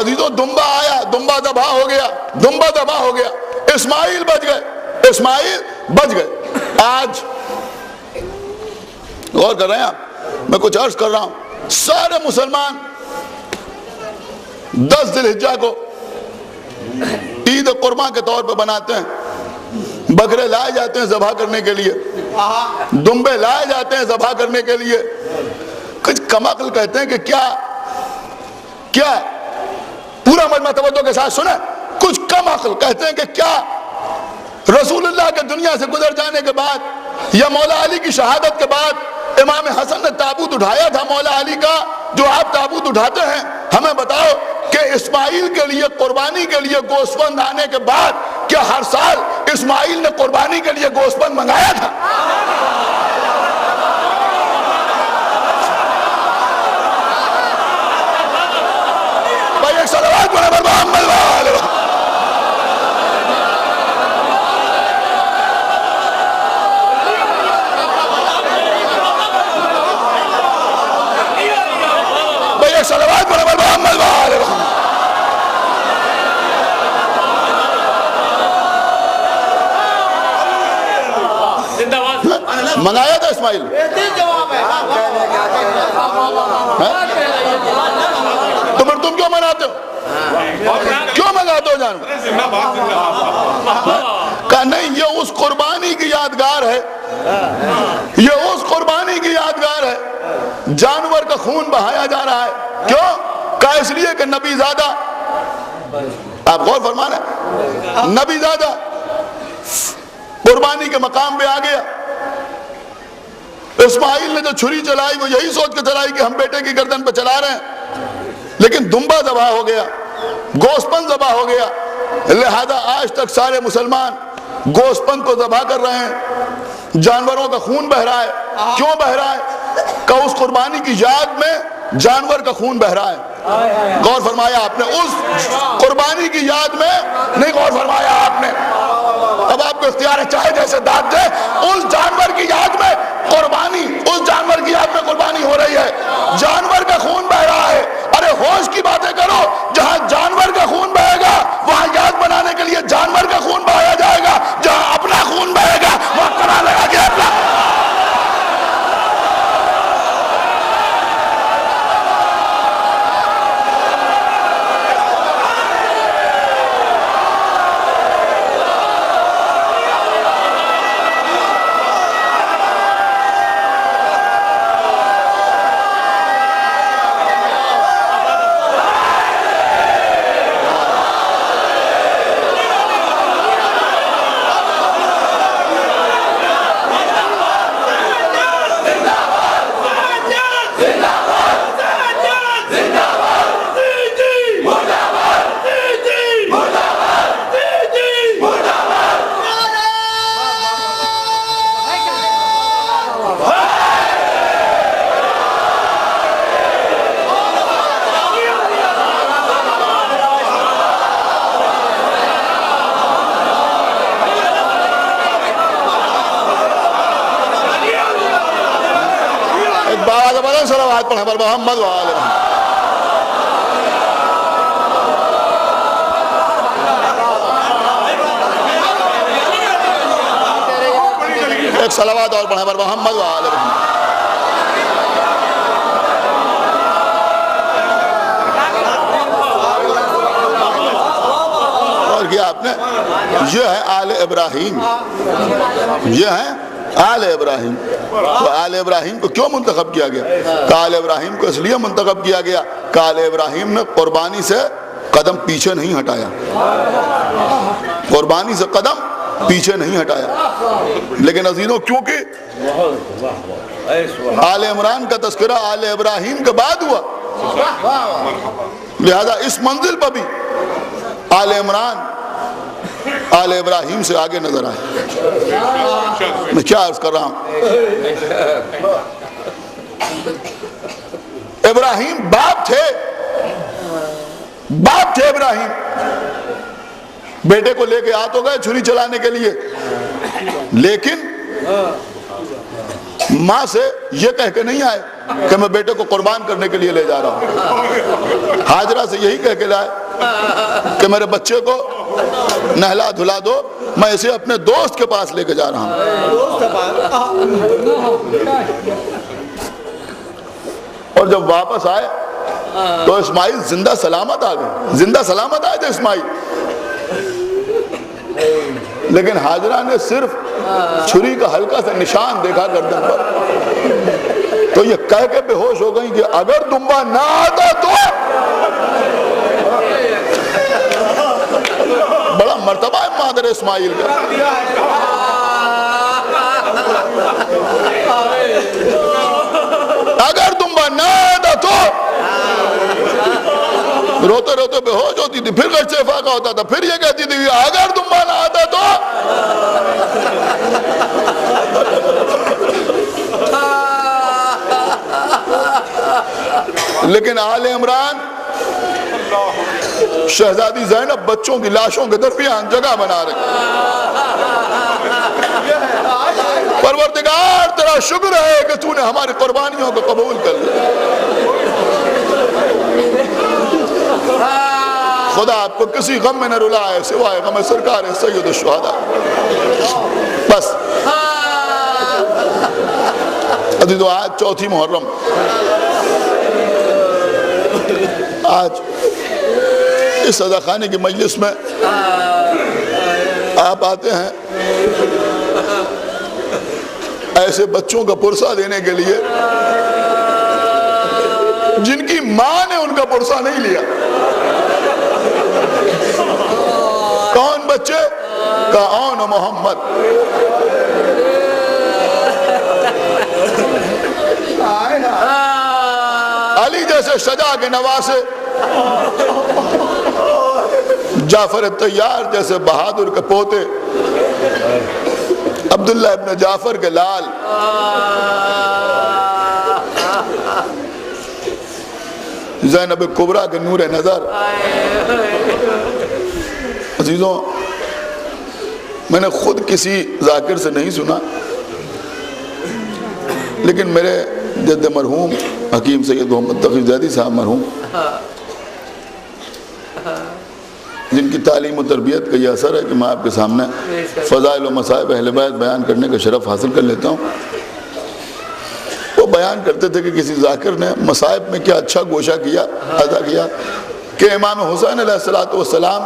Speaker 3: عزیزو دمبا آیا، دمبا ذبح ہو گیا، دمبا ذبح ہو گیا، اسماعیل بچ گئے، اسماعیل بچ گئے۔ آج غور کر رہے ہیں آپ، میں کچھ عرض کر رہا ہوں، سارے مسلمان 10 ذی الحجہ کو عید قربان کے طور پہ بناتے ہیں، بکرے لائے جاتے ہیں ذبح کرنے کے لیے، دمبے لائے جاتے ہیں ذبح کرنے کے لیے۔ کچھ کم عقل کہتے ہیں کہ کیا پورا مجمع توجہ کے ساتھ سنیں، کچھ کم عقل کہتے ہیں کہ کیا رسول اللہ کے دنیا سے گزر جانے کے بعد یا مولا علی کی شہادت کے بعد امام حسن نے تابوت اٹھایا تھا مولا علی کا، جو آپ تابوت اٹھاتے ہیں، ہمیں بتاؤ کہ اسماعیل کے لیے قربانی کے لیے گوشت آنے کے بعد کیا ہر سال اسماعیل نے قربانی کے لیے گوشت منگایا تھا؟ بھائی ایک صلوات پڑھے بر محمد والے۔ بھائی ایک صلوات پڑھے بر محمد والے۔ منگایا تھا اسماعیل؟ تو پھر تم کیوں مناتے ہو؟ کیوں منگاتے ہو جانور؟ کہا نہیں، یہ اس قربانی کی یادگار ہے، یہ اس قربانی کی یادگار ہے، جانور کا خون بہایا جا رہا ہے۔ کیوں؟ کہا اس لیے کہ نبی زادہ، آپ غور فرمانا، نبی زادہ قربانی کے مقام پہ آ گیا۔ اسماعیل نے جو چھری چلائی وہ یہی سوچ کے چلائی کہ ہم بیٹے کی گردن پہ چلا رہے ہیں، لیکن دمبا ذبح ہو گیا، گوشت ذبح ہو گیا۔ لہذا آج تک سارے مسلمان گوشت کو ذبح کر رہے ہیں، جانوروں کا خون بہ رہا ہے۔ کیوں بہ رہا ہے؟ کہ اس قربانی کی یاد میں جانور کا خون بہ رہا ہے۔ غور فرمایا آپ نے؟ اس قربانی کی یاد میں نہیں غور فرمایا آپ نے؟ اب آپ کو اختیار ہے، چاہے جیسے داد دے، اس جانور کی یاد میں قربانی، اس جانور کی یاد میں قربانی ہو رہی ہے، جانور کا خون بہ رہا ہے۔ ارے ہوش کی باتیں کرو، جہاں جانور کا خون بہے گا وہاں یاد بنانے کے لیے جانور کا خون بہایا جائے گا، جہاں اپنا خون بہے گا وہاں کرا لگا کے اپنا۔ فوراً صلوات پڑھیں پر محمد و آل محمد. ایک صلوات اور پڑھیں پر محمد و آل محمد. اور کیا آپ نے؟ یہ ہے آل ابراہیم، یہ ہے آل ابراہیم. تو آل ابراہیم کو کیوں منتخب کیا گیا؟ کہ آل ابراہیم کو اس لیے منتخب کیا گیا کہ آل ابراہیم نے قربانی سے قدم پیچھے نہیں ہٹایا، قربانی سے قدم پیچھے نہیں ہٹایا. لیکن عزیزوں کیونکہ آل عمران کا تذکرہ آل ابراہیم کے بعد ہوا، لہذا اس منزل پر بھی آل عمران آل ابراہیم سے آگے نظر آئے. میں کیا عرض کر رہا ہوں؟ ابراہیم باپ تھے، باپ تھے ابراہیم. بیٹے کو لے کے آ تو گئے چھری چلانے کے لیے، لیکن ماں سے یہ کہہ کے نہیں آئے کہ میں بیٹے کو قربان کرنے کے لیے لے جا رہا ہوں. ہاجرہ سے یہی کہہ کے لائے کہ میرے بچے کو نہلا دھلا دو، میں اسے اپنے دوست کے پاس لے کے جا رہا ہوں. اور جب واپس آئے تو اسماعیل زندہ سلامت آ گئے، زندہ سلامت آئے تھے اسماعیل. لیکن ہاجرہ نے صرف چھری کا ہلکا سا نشان دیکھا گردن پر، تو یہ کہہ کے بے ہوش ہو گئی کہ اگر دمبا نہ آتا تو. بڑا مرتبہ ہے مادر اسماعیل کا. اگر دمبا نہ آتا تو روتے روتے بے ہوش ہوتی تھی، پھر غش فاقہ ہوتا تھا، پھر یہ کہتی تھی اگر دمبا نہ آتا تو. لیکن آل عمران شہزادی زینب بچوں کی لاشوں کے درمیان جگہ بنا رہے. پروردگار تیرا شکر ہے کہ تو نے ہماری قربانیوں کو قبول کر لیا. خدا آپ کو کسی غم میں نہ رلائے سوائے غم سرکار سید الشہداء. بس عزیزو، آج چوتھی محرم، آج اس سزا خانے کی مجلس میں آپ آتے ہیں ایسے بچوں کا پرسہ دینے کے لیے جن کی ماں نے ان کا پرسہ نہیں لیا. کون بچے؟ کون محمد. علی جیسے شجاع کے نواسے، جعفر طیار جیسے بہادر کے پوتے، عبداللہ ابن جعفر کے لال، زینب کبریٰ کے نور نظر. عزیزوں، میں نے خود کسی ذاکر سے نہیں سنا، لیکن میرے جد مرحوم حکیم سید محمد تقی زیدی صاحب مرحوم، جن کی تعلیم و تربیت کا یہ اثر ہے کہ میں آپ کے سامنے فضائل و مصائب اہل بیت بیان کرنے کا شرف حاصل کر لیتا ہوں. وہ بیان کرتے تھے کہ کسی ذاکر نے مصائب میں کیا اچھا گوشہ کیا، ادا کیا کہ امام حسین علیہ السلام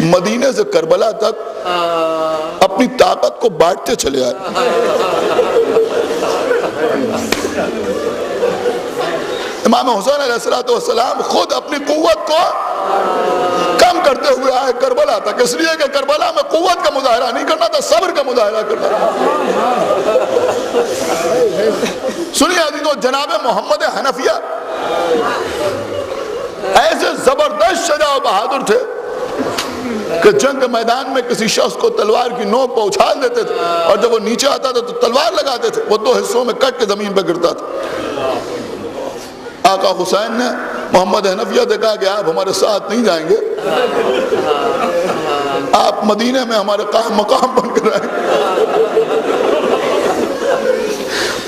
Speaker 3: مدینے سے کربلا تک اپنی طاقت کو بانٹتے چلے آئے. امام حسین علیہ السلام خود اپنی قوت کو کم کرتے ہوئے آئے کربلا تک، اس لیے کہ کربلا میں قوت کا مظاہرہ نہیں کرنا تھا، صبر کا مظاہرہ کرنا تھا. سنیے عزیزو، جناب محمد حنفیہ ایسے زبردست شجاع و بہادر تھے کہ جنگ میدان میں کسی شخص کو تلوار کی نوک پر اچھال دیتے تھے، اور جب وہ نیچے آتا تھا تو تلوار لگاتے تھے، وہ دو حصوں میں کٹ کے زمین پہ گرتا تھا. آقا حسین نے محمد حنفیہ سے کہا کہ آپ ہمارے ساتھ نہیں جائیں گے، آپ مدینے میں ہمارے قائم مقام بن کر رہیں.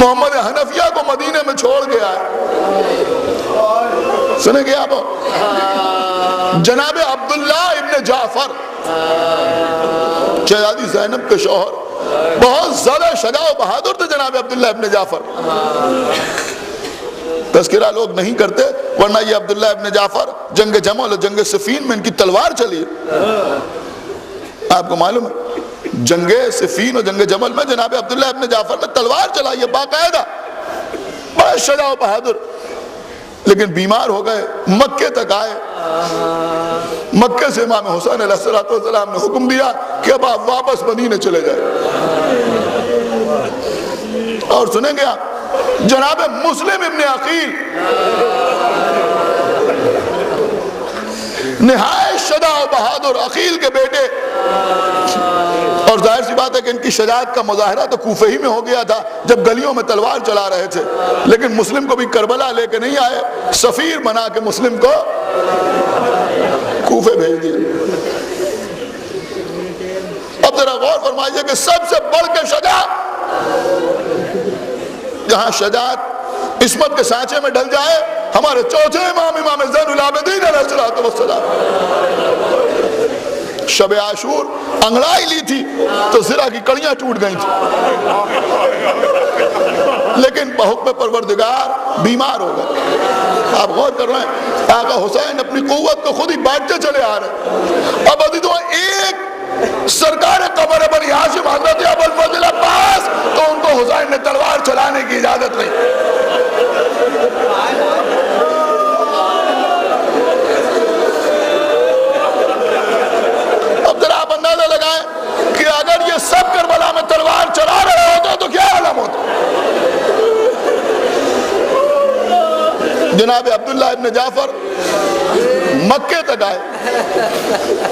Speaker 3: محمد حنفیہ کو مدینے میں چھوڑ گیا ہے. سنیں گے آپ جناب عبداللہ ابن جعفر شہزادی زینب کے شوہر, بہت زیادہ شجاع و بہادر تھے جناب عبداللہ ابن جعفر. تذکرہ لوگ نہیں کرتے ورنہ یہ عبداللہ ابن جعفر جنگ جمل اور جنگ صفین میں ان کی تلوار چلی ہے. آپ کو معلوم ہے جنگ صفین اور جنگ جمل میں جناب عبداللہ ابن جعفر نے تلوار چلائی ہے باقاعدہ, بڑا شجاع و بہادر. لیکن بیمار ہو گئے, مکے تک آئے. مکے سے امام حسین علیہ السلام نے حکم دیا کہ اب آپ واپس مدینے چلے جائیں. اور سنیں گے آپ جناب مسلم ابن عقیل نہایت شجاع و بہادر, عقیل کے بیٹے. اور ظاہر سی بات ہے کہ ان کی شجاعت کا مظاہرہ تو کوفہ ہی میں ہو گیا تھا جب گلیوں میں تلوار چلا رہے تھے, لیکن مسلم کو بھی کربلا لے کے نہیں آئے, سفیر بنا کے مسلم کو کوفے بھیج دیے. اب ذرا غور فرمائیے کہ سب سے بڑھ کے شجاعت, جہاں شجاعت عصمت کے سانچے میں ڈل جائے, ہمارے چوتھے امام امام زین العابدین علیہ السلام شب عاشور انگڑائی لی تھی تو زرہ کی کڑیاں ٹوٹ گئی تھی, لیکن بحکم پروردگار بیمار ہو گئے. آپ غور کر رہے ہیں آقا حسین اپنی قوت کو خود ہی بانٹتے چلے آ رہے ہیں. اب عزیزوں ایک سرکار قمر بنی ہاشم حضرت ابو الفضل عباس, تو ان کو حسین نے تلوار چلانے کی اجازت نہیں. اب ذرا آپ اندازہ لگائیں کہ اگر یہ سب کربلا میں تلوار چلا رہے ہوتے تو کیا عالم ہوتا. جناب عبداللہ ابن جعفر مکے تک آئے,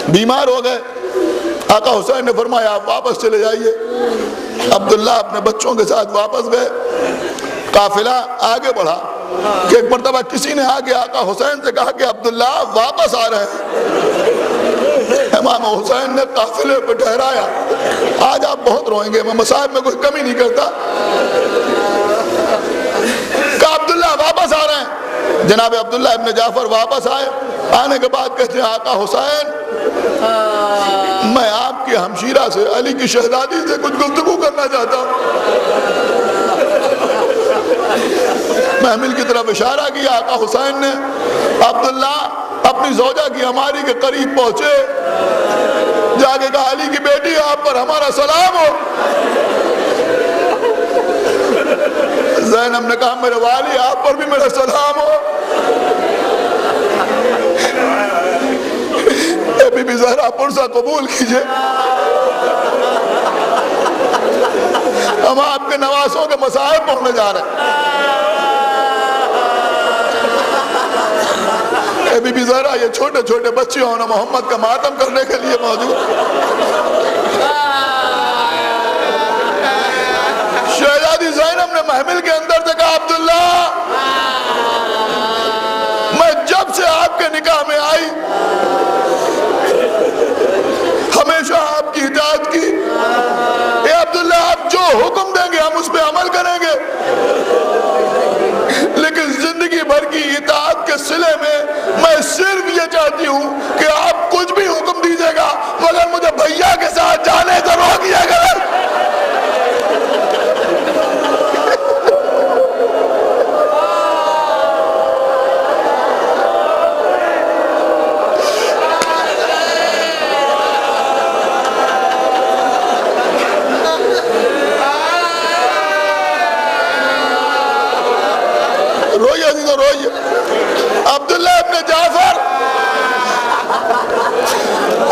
Speaker 3: بیمار ہو گئے. آقا حسین نے فرمایا آپ واپس چلے جائیے. عبداللہ اپنے بچوں کے ساتھ واپس گئے. قافلہ آگے بڑھا کہ ایک مرتبہ کسی نے آگے آقا حسین سے کہا کہ عبداللہ واپس آ رہے ہیں. امام حسین نے قافلے پہ ٹھہرایا, آج آپ بہت روئیں گے, میں مصائب میں کوئی کمی نہیں کرتا, کہ عبداللہ واپس آ رہے ہیں. جناب عبداللہ ابن جعفر واپس آئے. آنے کے بعد کہتے ہیں آقا حسین میں آپ کی ہمشیرہ سے, علی کی شہزادی سے کچھ گفتگو کرنا چاہتا ہوں. محمل کی طرف اشارہ کیا. آقا حسین نے عبداللہ اپنی زوجہ کی ہماری کے قریب پہنچے, جا کے کہا علی کی بیٹی آپ پر ہمارا سلام ہو. زینب نے کہا میرے والی آپ پر بھی میرا سلام ہو. بی بی زہرا پرسہ قبول کیجئے, ہم آپ کے نواسوں کے مصائب پڑھنے جا رہے ہیں. بی بی زہرا یہ چھوٹے چھوٹے بچے ہونا محمد کا ماتم کرنے کے لیے موجود. شہزادی زینب نے محمل کے اندر سے کہا عبداللہ میں جب سے آپ کے نکاح میں آئی ہمیشہ آپ کی اطاعت کی. اے عبداللہ آپ جو حکم دیں گے ہم اس پہ عمل کریں گے, لیکن زندگی بھر کی اطاعت کے صلے میں میں صرف یہ چاہتی ہوں کہ آپ کچھ بھی حکم دیجیے گا مگر مجھے بھیا کے ساتھ جانے سے روکیے گا. عبداللہ ابن جعفر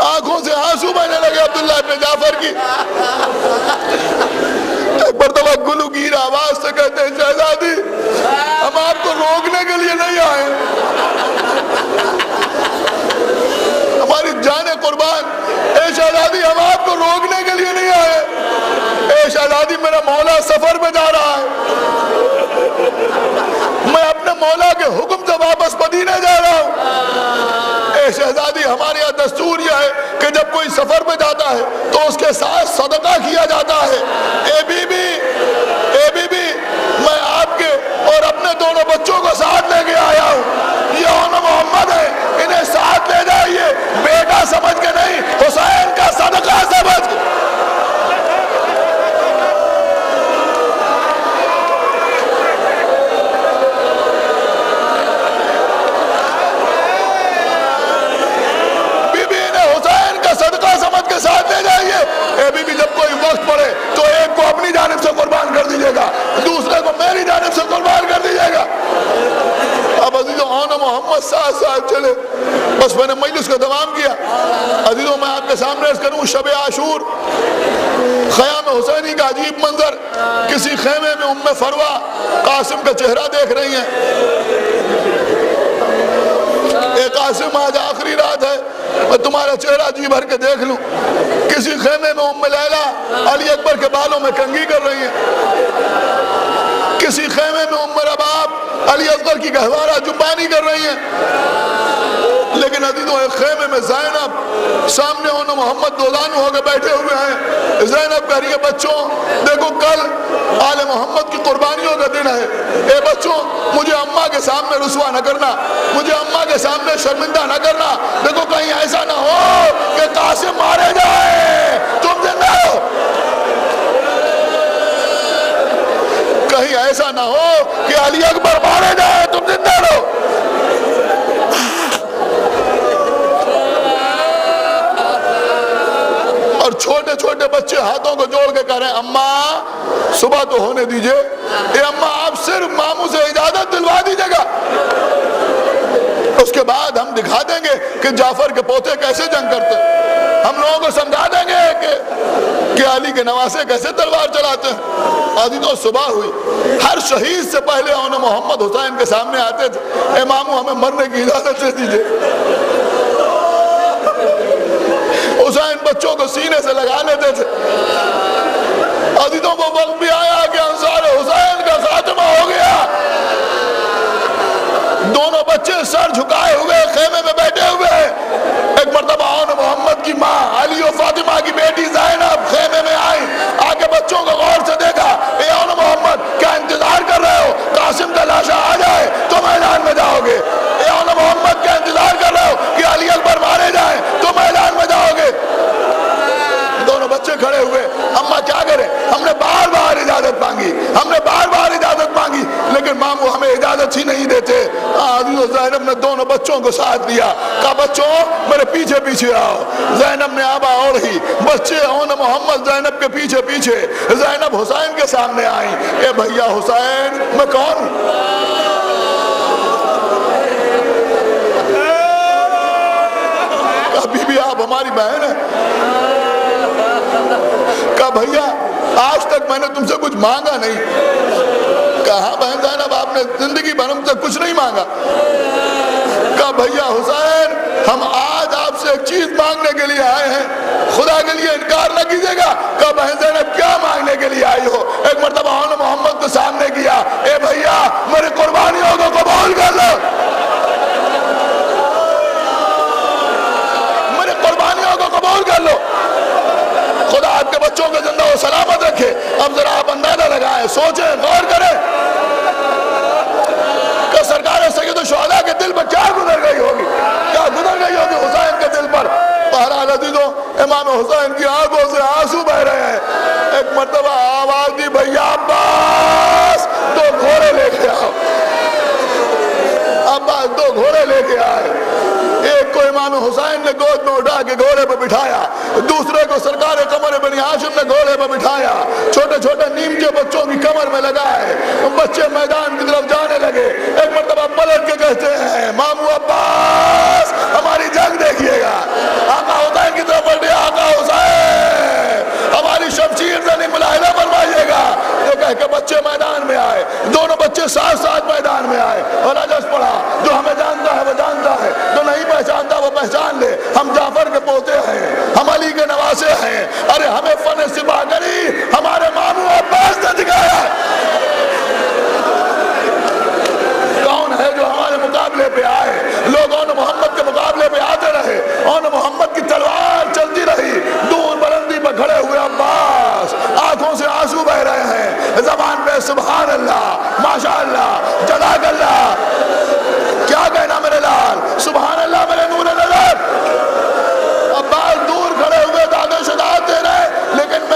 Speaker 3: آنکھوں سے آنسو بہنے لگے. عبداللہ ابن جعفر کی ایک مرتبہ گلوگیر آواز سے کہتے ہیں شہزادی ہم آپ کو روکنے کے لیے نہیں آئے, ہماری جان قربان. اے شہزادی ہم آپ کو روکنے کے لیے نہیں آئے. اے شہزادی میرا مولا سفر میں جا رہا ہے, میں اپنے مولا کے حکم سے واپس مدینے جا رہا ہوں. اے شہزادی ہمارے یہاں دستور یہ ہے کہ جب کوئی سفر پہ جاتا ہے تو اس کے ساتھ صدقہ کیا جاتا ہے. اے بی بی محمد ساتھ ساتھ چلے. بس میں نے مجلس کا تمام کیا. عزیزوں میں آپ کے سامنے عرض کروں شب عاشور خیام حسینی کا عجیب منظر. کسی خیمے میں ام فروا قاسم کا چہرہ دیکھ رہی ہیں. اے قاسم آج آخری رات ہے, میں تمہارا چہرہ جی بھر کے دیکھ لوں. کسی خیمے میں ام لیلا علی اکبر کے بالوں میں کنگھی کر رہی ہیں. کسی خیمے میں ام رباب علی اصغر کی گہوارہ جبانی کر رہی ہیں. لیکن عزیزوں ایک خیمے میں زینب سامنے ہونا محمد دولانو ہو کے بیٹھے ہوئے ہیں. زینب کہہ رہی ہے بچوں دیکھو کل آل محمد کی قربانیوں کا دن ہے. اے بچوں مجھے اماں کے سامنے رسوا نہ کرنا, مجھے اماں کے سامنے شرمندہ نہ کرنا. دیکھو کہیں ایسا نہ ہو کہ قاسم مارے جائے تم زندہ ہو, کہیں ایسا نہ ہو کہ علی اکبر مارے جائے تم زندہ رہو. اور چھوٹے چھوٹے بچے ہاتھوں کو جوڑ کے کہہ رہے ہیں اماں صبح تو ہونے دیجئے. اے اماں آپ صرف ماموں سے اجازت دلوا دیجئے گا, اس کے بعد ہم دکھا دیں گے کہ جعفر کے پوتے کیسے جنگ کرتے. ہم لوگوں کو سمجھا دیں گے کہ علی کے نواسے کیسے تلوار چلاتے ہیں. عزیزوں صبح ہوئی, ہر شہید سے پہلے انہوں محمد حسین کے سامنے آتے تھے. اے ماموں ہمیں مرنے کی اجازت دے دیجئے. حسین بچوں کو سینے سے لگا لیتے تھے. عزیزوں وہ وقت بھی آیا کہ انصار حسین کا خاتمہ ہو گیا. دونوں بچے سر جھکائے ہوئے خیمے میں بیٹھے ہوئے ہیں. ایک مرتبہ آن محمد کی ماں علی و فاطمہ کی بیٹی زینب خیمے میں آئی, آ کے بچوں کو غور سے دیکھا. اے آن محمد کیا انتظار کر رہے ہو قاسم کا لاشا آ جائے تو میدان میں جاؤ گے؟ اے آن محمد کیا انتظار کر رہے ہو کہ علی اکبر مارے جائیں تو میدان میں جاؤ گے؟ دونوں بچے کھڑے ہوئے. اماں کیا کریں, ہم نے بار بار اجازت مانگی, ہم نے بار بار اجازت مانگی, لیکن ماموں ہمیں اجازت ہی نہیں دیتے. زینب نے دونوں بچوں کو ساتھ دیا, کہا بچوں میرے پیچھے پیچھے آؤ. زینب نے آبا اوڑھی, بچے اون محمد زینب کے پیچھے پیچھے. زینب حسین کے سامنے آئی. اے بھیا حسین میں کون ہوں؟ ابھی بھی آپ ہماری بہن ہیں. کہا بھیا آج تک میں نے تم سے کچھ مانگا نہیں. کہا بہن زینب آپ نے زندگی بھر ہم سے کچھ نہیں مانگا. کہا بھیا حسین ہم آج آپ سے ایک چیز مانگنے کے لیے آئے ہیں, خدا کے لیے انکار نہ کیجیے گا. کہا بہن زینب کیا مانگنے کے لیے آئی ہو؟ ایک مرتبہ آن محمد کو سامنے کیا. اے بھیا میری قربانیوں کو قبول کر لو, میری قربانیوں کو قبول کر لو. خدا آپ کے بچوں کو زندہ و سلامت رکھے. اب ذرا آپ اندازہ لگائیں, سوچیں, غور کریں کہ سرکار سید الشہداء کے دل پر کیا گزر گئی ہوگی, کیا گزر گئی ہوگی حسین کے دل پر. بہرحال عزیزوں امام حسین کی آنکھوں سے آنسو بہ رہے ہیں. ایک مرتبہ آواز دی بھیا عباس دو گھوڑے لے کے آؤ. عباس دو گھوڑے لے کے آئے. ایک کو امام حسین نے گود میں اٹھا کے گھوڑے پر بٹھایا, دوسرے کو سرکار قمر بنی ہاشم نے گھوڑے پر بٹھایا. چھوٹے چھوٹے نیمچے بچوں کی کمر میں لگائے. بچے میدان کی طرف جانے لگے. ایک مرتبہ پلٹ کے کہتے ہیں مامو عباس ہماری جنگ دیکھیے گا. آقا حسین کی طرف بڑھے, آقا حسین ہماری شمشیر سے نہیں ملاحظہ فرمائیے گا. یہ کہہ کے بچے میدان میں آئے. دونوں بچے ساتھ ساتھ میدان میں آئے اور رجس پڑھا. جو ہمیں جانتا ہے وہ جانتا ہے, جو نہیں پہچانتا وہ پہچان لے. ہم جعفر کے پوتے ہیں, ہم علی کے نواسے ہیں. ارے ہمیں فن سپاہ گری ہمارے ماموں عباس نے دکھایا. کون ہے جو ہمارے مقابلے پہ آئے؟ لوگ اون محمد کے مقابلے پہ آتے رہے, اون محمد کی تلوار چلتی رہی. دور بلندی پر کھڑے ہوئے عباس آنکھوں سے آنسو بہ رہے ہیں, زبان پہ سبحان اللہ, ماشاء اللہ, جزاک اللہ. کیا کہنا میرے لال, سبحان اللہ میرے نور نظر. عباس دور کھڑے ہوئے داد و شجاعت دے رہے, لیکن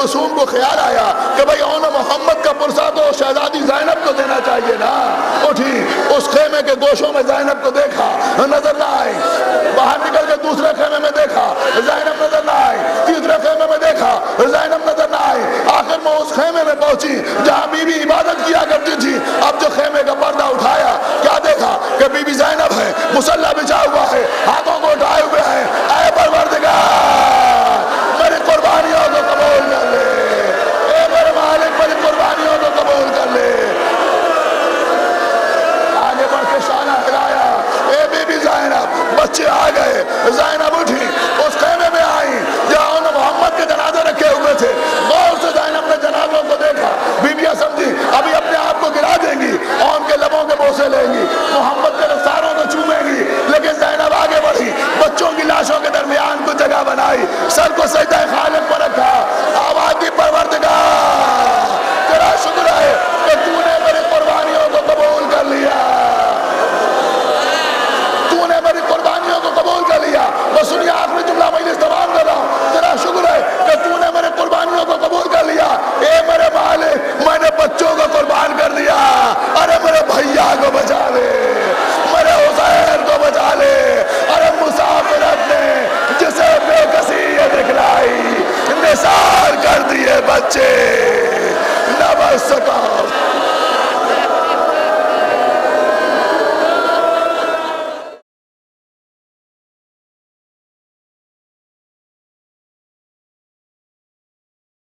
Speaker 3: کلثوم کو خیال آیا کہ بھئی اون محمد کا پرسہ تو شہزادی زینب کو دینا چاہیے نا. اٹھی اس خیمے کے گوشوں میں زینب کو دیکھا, نظر نہ آئی. باہر نکل کے دوسرے خیمے میں دیکھا, زینب نظر نہ آئی. تیسرے خیمے میں دیکھا, زینب نظر نہ آئی. آخر میں اس خیمے میں پہنچی جہاں بی بی عبادت کیا کرتی تھی. اب جو خیمے کا پردہ اٹھایا, کیا دیکھا کہ بی بی زینب ہے, مصلی بچھا ہوا ہے, ہاتھوں کو اٹھائے ہوئے ہیں. اے پروردگار میری قربانیوں کو قبول کر لے, اے میرے مالک میری قربانیوں کو قبول کر لے. آگے بڑھ کے شانہ ہلایا, اے بی بی زینب. بچے آ گئے, زینب اٹھی, اس خیمے میں آئی جہاں انہوں محمد کے جنازے رکھے ہوئے تھے. غور سے زینب نے جنازوں کو دیکھا. بیویاں سمجھی ابھی اپنے آپ کو گرا دیں گی اور ان کے لبوں کے بوسے لیں گی, محمد کے رخساروں کو چومیں گی. لیکن زینب آگے بڑھی, بچوں کی لاشوں کے درمیان کو جگہ بنائی, سر کو سجدہ خالق پر رکھا, آواز دی پروردگار تیرا شکر ہے کہ تو نے میری قربانیوں کو قبول کر لیا, تو نے میری قربانیوں کو قبول کر لیا. وہ سنیے آخری جملہ مجلس تمام کر رہا ہوں. تیرا شکر ہے کہ تو نے میری قربانیوں کو قبول کر لیا. اے میرے مالک میں نے بچوں کو قربان کر دیا. ارے میرے بھیا کو بچا لے, میرے حسین کو بچا لے. ارے مسافرت نے جسے بے کسی دکھلائی, نثار کر دیے بچے, نہ بچ سکا